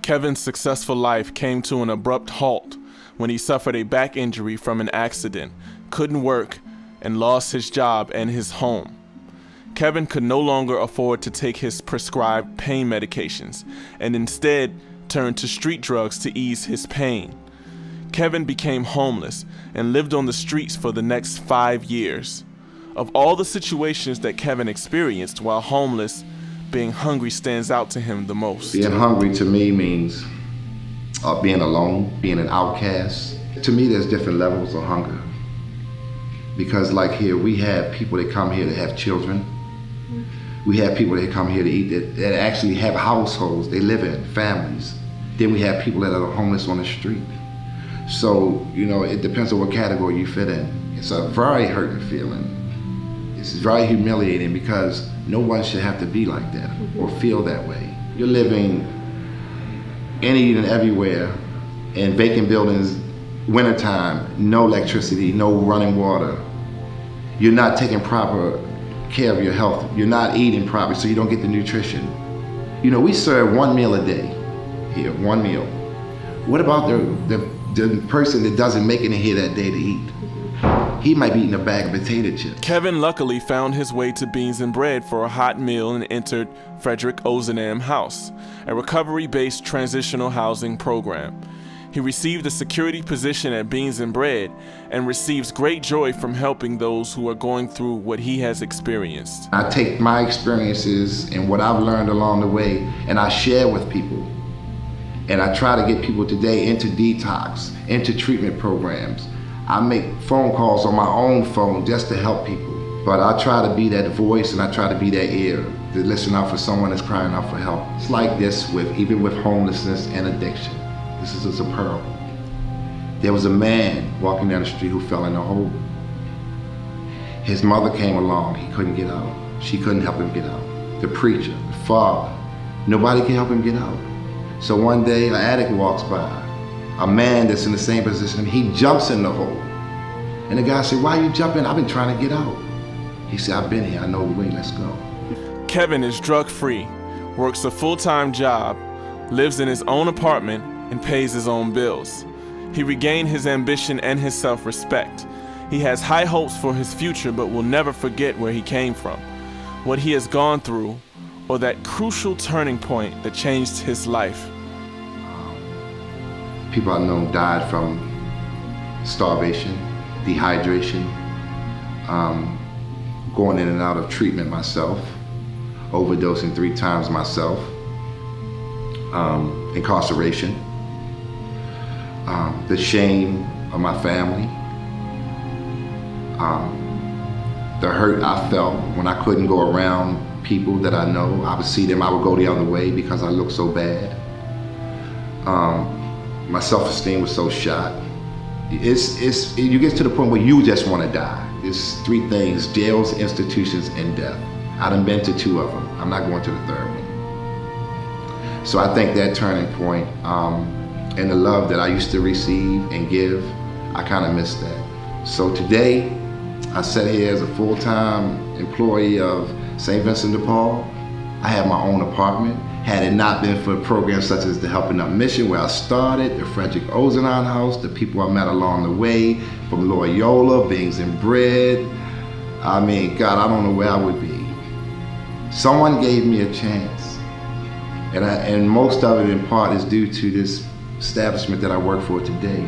Kevin's successful life came to an abrupt halt when he suffered a back injury from an accident, couldn't work, and lost his job and his home. Kevin could no longer afford to take his prescribed pain medications and instead turned to street drugs to ease his pain. Kevin became homeless and lived on the streets for the next 5 years. Of all the situations that Kevin experienced while homeless, being hungry stands out to him the most. Being hungry to me means being alone, being an outcast. To me, there's different levels of hunger. Because like here, we have people that come here that have children. We have people that come here to eat that actually have households, they live in, families. Then we have people that are homeless on the street. So, you know, it depends on what category you fit in. It's a very hurting feeling. It's very humiliating because no one should have to be like that or feel that way. You're living any and everywhere in vacant buildings, wintertime, no electricity, no running water. You're not taking proper care of your health. You're not eating properly, so you don't get the nutrition. You know, we serve 1 meal a day here, 1 meal. What about the person that doesn't make it in here that day to eat? He might be eating a bag of potato chips. Kevin luckily found his way to Beans and Bread for a hot meal and entered Frederick Ozanam House, a recovery-based transitional housing program. He received a security position at Beans and Bread and receives great joy from helping those who are going through what he has experienced. I take my experiences and what I've learned along the way and I share with people. And I try to get people today into detox, into treatment programs. I make phone calls on my own phone just to help people. But I try to be that voice and I try to be that ear to listen out for someone that's crying out for help. It's like this even with homelessness and addiction. This is just a parable. There was a man walking down the street who fell in a hole. His mother came along, he couldn't get out. She couldn't help him get out. The preacher, the father, nobody can help him get out. So one day an addict walks by, a man that's in the same position, he jumps in the hole. And the guy said, "Why are you jumping? I've been trying to get out." He said, "I've been here, I know the way, let's go." Kevin is drug-free, works a full-time job, lives in his own apartment, and pays his own bills. He regained his ambition and his self-respect. He has high hopes for his future, but will never forget where he came from, what he has gone through, or that crucial turning point that changed his life. People I know died from starvation, dehydration, going in and out of treatment myself, overdosing 3 times myself, incarceration, the shame of my family, the hurt I felt when I couldn't go around people that I know. I would see them, I would go the other way because I looked so bad. My self-esteem was so shot. You get to the point where you just want to die. There's 3 things: jails, institutions, and death. I done been to 2 of them. I'm not going to the 3rd one. So I think that turning point and the love that I used to receive and give, I kind of missed that. So today, I sit here as a full-time employee of St. Vincent de Paul. I have my own apartment. Had it not been for programs such as the Helping Up Mission, where I started, the Frederick Ozanam House, the people I met along the way, from Loyola, Beans and Bread, I mean, God, I don't know where I would be. Someone gave me a chance, and most of it in part is due to this establishment that I work for today.